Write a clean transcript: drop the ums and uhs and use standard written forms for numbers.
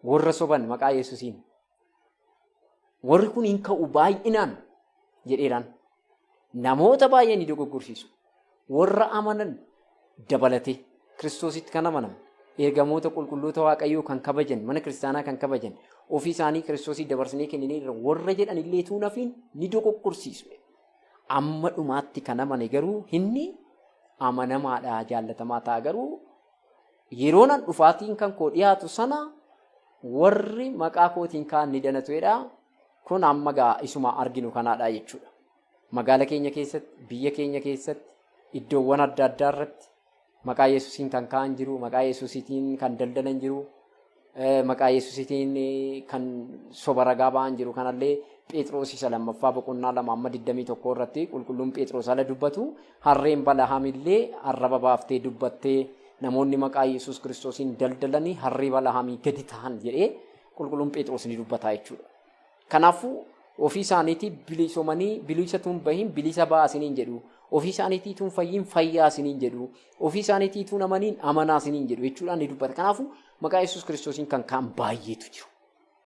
warra soban maqaa Yesuusiin warri kun hin ka'u baay'inaan jedheeraan namoota baay'ee ni dogoggorsiisu. Warra amanan dabalatee Kiristoositti kan amanan ergamoota qulqulloota Waaqayyoo kan kabajan mana kiristaanaa kan kabajan ofii isaanii Kiristoosii dabarsinee kennanii warra jedhan illee tuunafiin ni dogoggorsiisu. Amma dhumaatti kan amane garuu inni amanamaadha jaallatamaa ta'a garuu yeroon dhufaatiin kan koo dhiyaatu sana warri maqaa kootiin kaan ni danatuedha. Kun amma gaa isuma arginu kanaadha jechuudha. Magaala keenya keessatti biyya keenya keessatti iddoowwan adda addaa irratti maqaa Yesuusiin kan kaan jiru, maqaa Yesuusiitiin kan daldalan jiru, maqaa Yesuusiitiin kan soba ragaa ba'an jiru. Kanallee Phexros isa lammaffaa boqonnaa 2:21 irratti qulqulluun Phexros ala dubbatu harreen Balahamillee arraba baaftee dubbattee namoonni maqaa Yesuus Kiristoosiin daldalanii harree Balahamii gadi ta'an jedhee qulqulluun Phexros ni dubbata jechuudha. Kanaafuu ofii isaaniitii bilisoomanii bilisatuun bahin bilisa baasiniin jedhu. Ofii isaaniitiituun fayyiin fayyaa isiniin jedhu. Ofii isaaniitiituun amaniin amanaa isiniin jedhu jechuudhaan ni dubbata. Kanaafuu maqaa Yesuus Kiristoosiin kan kaan baay'eetu jiru.